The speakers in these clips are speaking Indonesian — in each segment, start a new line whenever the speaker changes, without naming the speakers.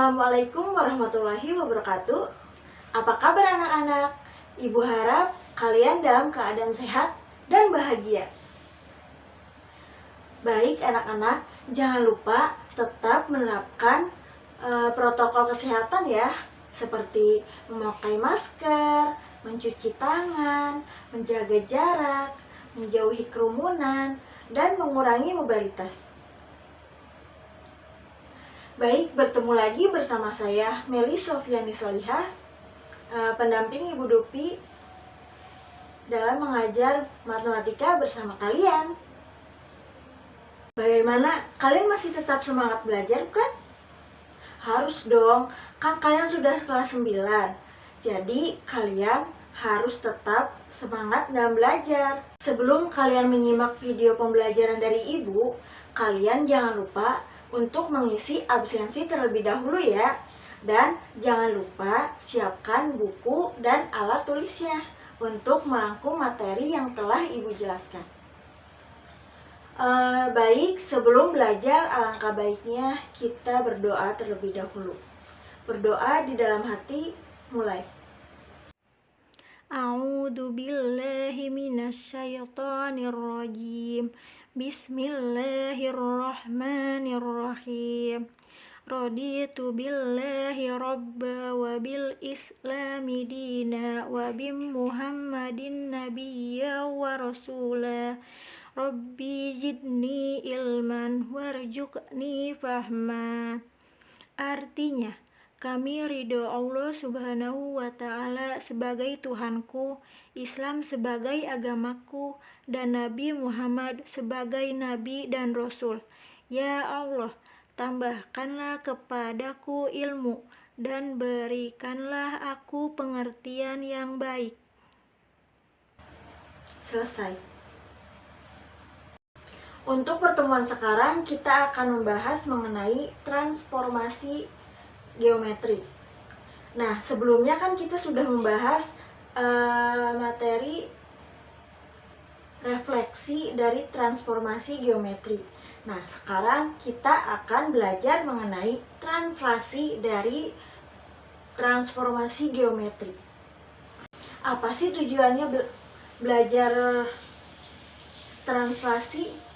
Assalamualaikum warahmatullahi wabarakatuh. Apa kabar anak-anak? Ibu harap kalian dalam keadaan sehat dan bahagia. Baik anak-anak, jangan lupa tetap menerapkan protokol kesehatan ya, seperti memakai masker, mencuci tangan, menjaga jarak, menjauhi kerumunan, dan mengurangi mobilitas. Baik, bertemu lagi bersama saya Meli Sofiani Solihah, pendamping Ibu Dupi dalam mengajar matematika bersama kalian. Bagaimana? Kalian masih tetap semangat belajar bukan? Harus dong, kan kalian sudah kelas 9. Jadi kalian harus tetap semangat dalam belajar. Sebelum kalian menyimak video pembelajaran dari Ibu, kalian jangan lupa untuk mengisi absensi terlebih dahulu ya. Dan jangan lupa siapkan buku dan alat tulisnya untuk merangkum materi yang telah Ibu jelaskan. Baik, sebelum belajar alangkah baiknya kita berdoa terlebih dahulu. Berdoa di dalam hati, mulai. A'udzu billahi minasyaitonir rajim. Bismillahirrahmanirrahim. Raditu billahi rabba wa bil islami dina wa bi Muhammadin nabiyya wa rasula. Rabbi zidni ilman warzuqni fahma. Artinya, kami ridho Allah Subhanahu wa Ta'ala sebagai Tuhanku, Islam sebagai agamaku, dan Nabi Muhammad sebagai Nabi dan Rasul. Ya Allah, tambahkanlah kepadaku ilmu dan berikanlah aku pengertian yang baik. Selesai. Untuk pertemuan sekarang kita akan membahas mengenai transformasi geometri. Nah, sebelumnya kan kita sudah membahas materi refleksi dari transformasi geometri. Nah, sekarang kita akan belajar mengenai translasi dari transformasi geometri. Apa sih tujuannya belajar translasi?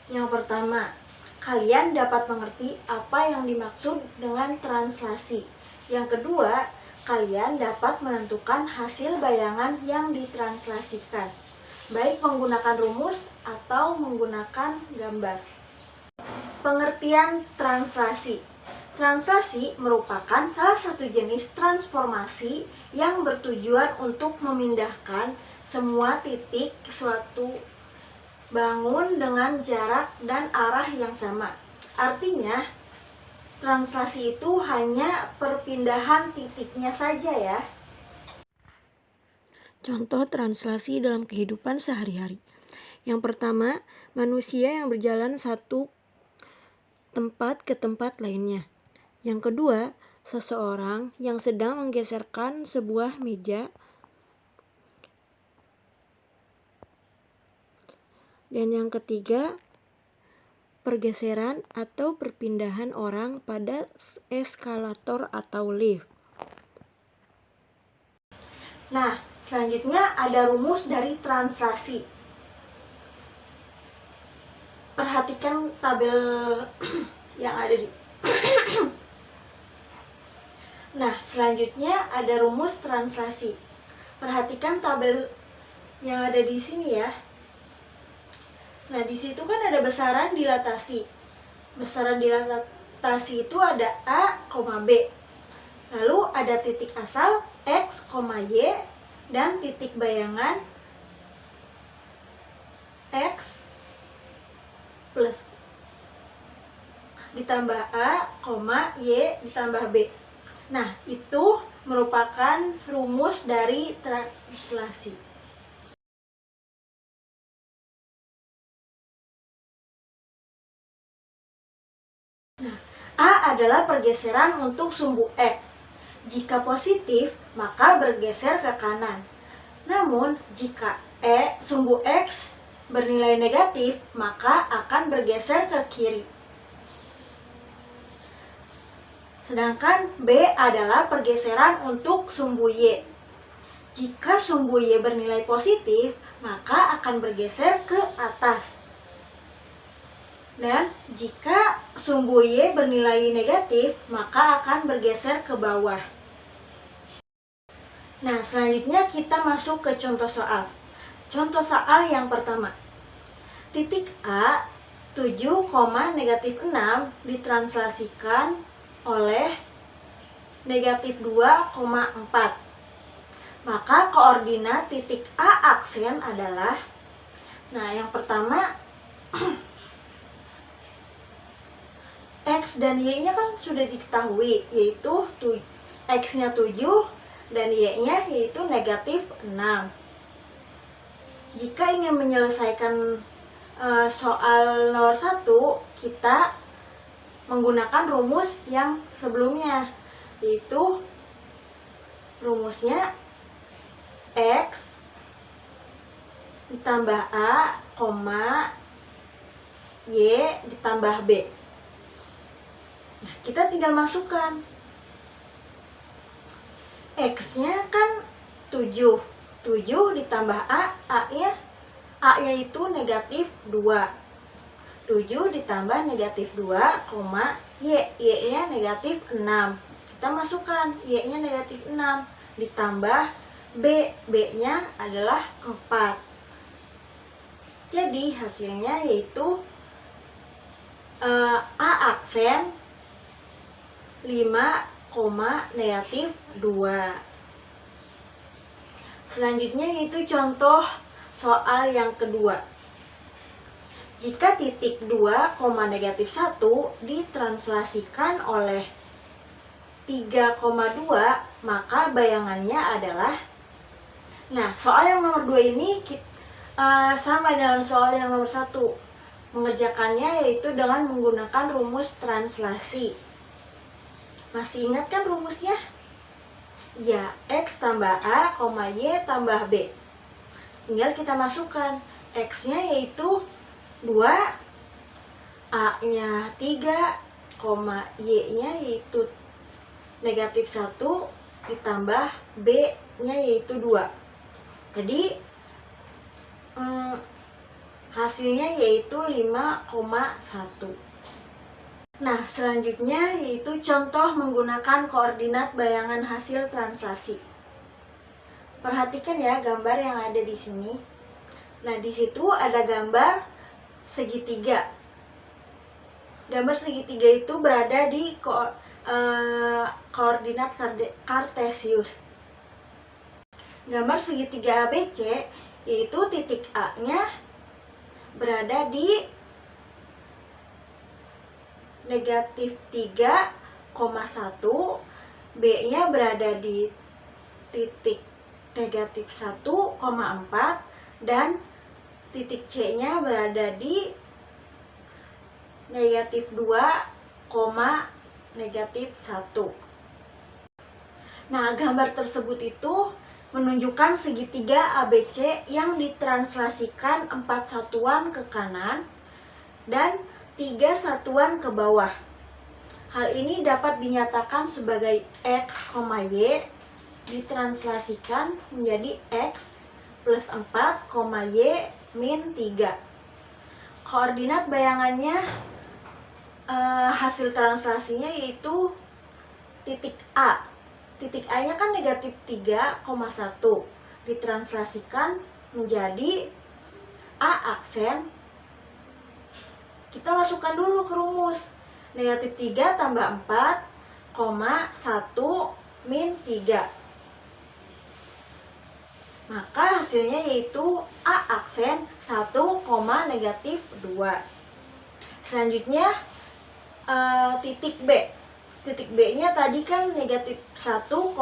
Yang pertama, kalian dapat mengerti apa yang dimaksud dengan translasi. Yang kedua, kalian dapat menentukan hasil bayangan yang ditranslasikan, baik menggunakan rumus atau menggunakan gambar. Pengertian translasi. Translasi merupakan salah satu jenis transformasi yang bertujuan untuk memindahkan semua titik suatu bangun dengan jarak dan arah yang sama. Artinya, translasi itu hanya perpindahan titiknya saja ya. Contoh translasi dalam kehidupan sehari-hari. Yang pertama, manusia yang berjalan satu tempat ke tempat lainnya. Yang kedua, seseorang yang sedang menggeserkan sebuah meja. Dan yang ketiga, pergeseran atau perpindahan orang pada eskalator atau lift. Nah, selanjutnya ada rumus dari translasi. Perhatikan tabel yang ada di Nah, selanjutnya ada rumus translasi. Perhatikan tabel yang ada di sini ya. Nah, di situ kan ada besaran dilatasi. Besaran dilatasi itu ada A, B. Lalu ada titik asal X, Y, dan titik bayangan X plus ditambah A, Y ditambah B. Nah, itu merupakan rumus dari translasi. Nah, A adalah pergeseran untuk sumbu X. Jika positif, maka bergeser ke kanan. Namun, jika sumbu X bernilai negatif, maka akan bergeser ke kiri. Sedangkan B adalah pergeseran untuk sumbu Y. Jika sumbu Y bernilai positif, maka akan bergeser ke atas. Dan jika sumbu Y bernilai negatif, maka akan bergeser ke bawah. Nah, selanjutnya kita masuk ke contoh soal. Contoh soal yang pertama. Titik A 7, negatif 6 ditranslasikan oleh negatif 2,4. Maka koordinat titik A aksen adalah, nah yang pertama X dan Y-nya kan sudah diketahui, yaitu X-nya 7 dan Y-nya yaitu negatif 6. Jika ingin menyelesaikan soal nomor 1, kita menggunakan rumus yang sebelumnya, yaitu rumusnya X ditambah A, Y ditambah B. Nah, kita tinggal masukkan. X-nya kan 7 ditambah A-nya itu negatif 2. 7 ditambah negatif 2, Y-nya negatif 6. Kita masukkan Y-nya negatif 6 ditambah B-nya adalah 4. Jadi hasilnya yaitu A aksen 5, negatif 2. Selanjutnya yaitu contoh soal yang kedua. Jika titik 2, negatif 1 ditranslasikan oleh 3,2, maka bayangannya adalah, nah soal yang nomor 2 ini sama dengan soal yang nomor 1. Mengerjakannya yaitu dengan menggunakan rumus translasi. Masih ingat kan rumusnya? Ya, X tambah A, Y tambah B. Tinggal kita masukkan. X-nya yaitu 2, A-nya 3, Y-nya yaitu negatif 1, ditambah B-nya yaitu 2. Jadi, hasilnya yaitu 5,1. Nah, selanjutnya yaitu contoh menggunakan koordinat bayangan hasil translasi. Perhatikan ya gambar yang ada di sini. Nah, di situ ada gambar segitiga. Gambar segitiga itu berada di koordinat kartesius. Gambar segitiga ABC yaitu titik A-nya berada di negatif 3,1, B-nya berada di titik negatif 1,4, dan titik C-nya berada di negatif 2, negatif 1. Nah, gambar tersebut itu menunjukkan segitiga ABC yang ditranslasikan 4 satuan ke kanan dan 3 satuan ke bawah. Hal ini dapat dinyatakan sebagai X, Y ditranslasikan menjadi X plus 4, Y min 3. Koordinat bayangannya hasil translasinya yaitu titik A. Titik A-nya kan negatif 3,1. Ditranslasikan menjadi A aksen. Kita masukkan dulu ke rumus. Negatif 3 tambah 4, 1 min 3. Maka hasilnya yaitu A aksen 1, negatif 2. Selanjutnya titik B. Titik B-nya tadi kan negatif 1,4.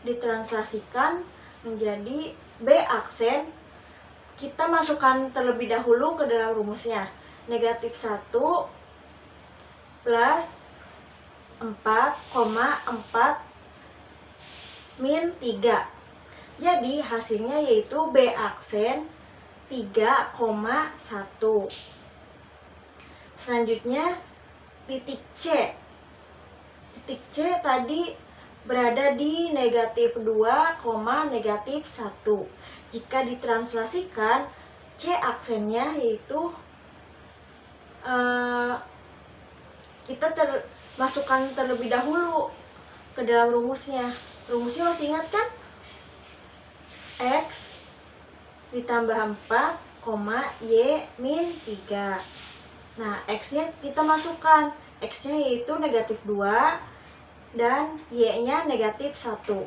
Ditranslasikan menjadi B aksen. Kita masukkan terlebih dahulu ke dalam rumusnya. Negatif 1 plus 4,4 min 3. Jadi hasilnya yaitu B aksen 3,1. Selanjutnya titik C. titik C tadi berada di negatif 2, negatif 1. Jika ditranslasikan, C aksennya yaitu kita masukkan terlebih dahulu ke dalam rumusnya. Rumusnya masih ingat kan? X ditambah 4, Y min 3. Nah, X-nya kita masukkan. X-nya yaitu negatif 2 dan Y-nya negatif 1.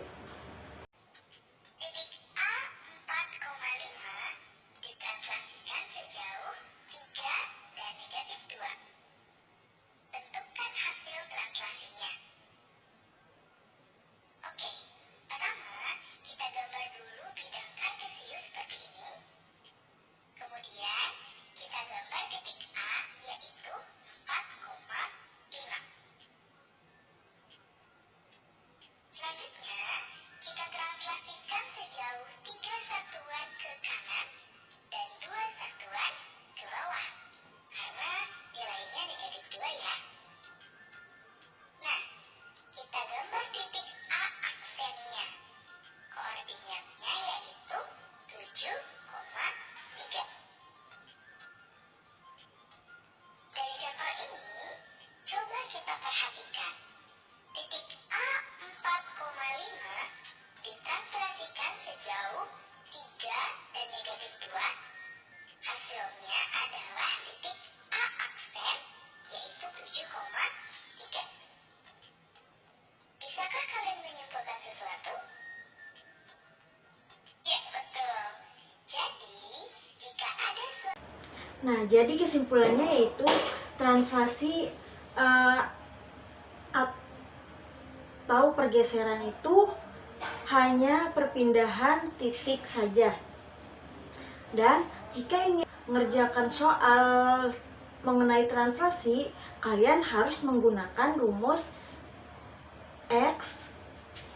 Nah, jadi kesimpulannya yaitu translasi atau pergeseran itu hanya perpindahan titik saja. Dan jika ingin mengerjakan soal mengenai translasi, kalian harus menggunakan rumus X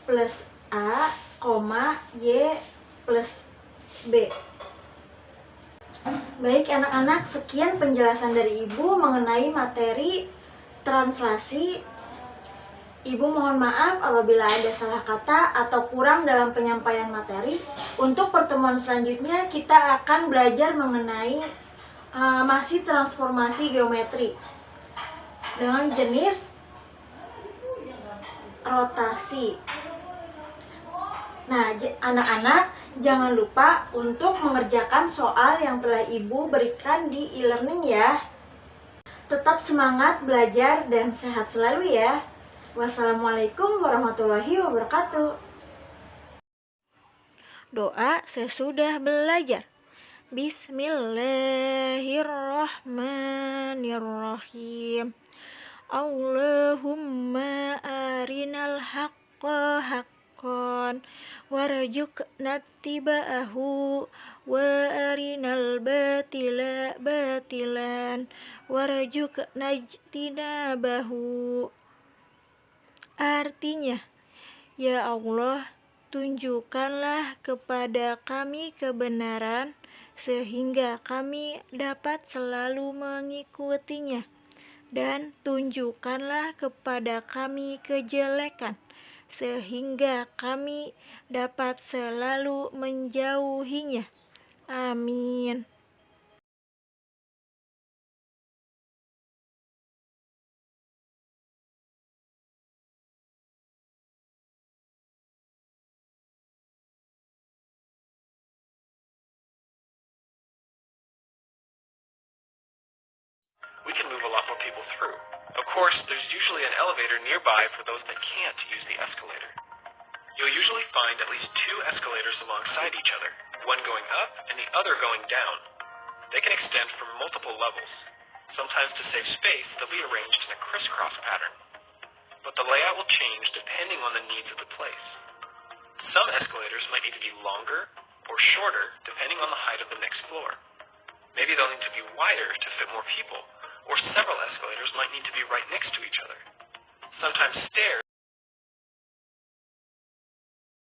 plus A, Y plus B. Baik anak-anak, sekian penjelasan dari Ibu mengenai materi translasi. Ibu mohon maaf apabila ada salah kata atau kurang dalam penyampaian materi. Untuk pertemuan selanjutnya kita akan belajar mengenai masih transformasi geometri dengan jenis rotasi. Nah, anak-anak jangan lupa untuk mengerjakan soal yang telah Ibu berikan di e-learning ya. Tetap semangat belajar dan sehat selalu ya. Wassalamualaikum warahmatullahi wabarakatuh. Doa sesudah belajar. Bismillahirrahmanirrahim. Allahumma arinal haqqa haqqan warzuqna ittiba'ahu wa arinal batila batilan warzuqna ijtinabahu. Artinya, ya Allah, tunjukkanlah kepada kami kebenaran sehingga kami dapat selalu mengikutinya, dan tunjukkanlah kepada kami kejelekan sehingga kami dapat selalu menjauhinya. Amin.
We can move a lot more people through. Of course, there's usually an elevator nearby for those that can't use the escalator. You'll usually find at least 2 escalators alongside each other, one going up and the other going down. They can extend from multiple levels. Sometimes to save space, they'll be arranged in a crisscross pattern. But the layout will change depending on the needs of the place. Some escalators might need to be longer or shorter depending on the height of the next floor. Maybe they'll need to be wider to fit more people, or several escalators might need to be right next to each other. Sometimes stairs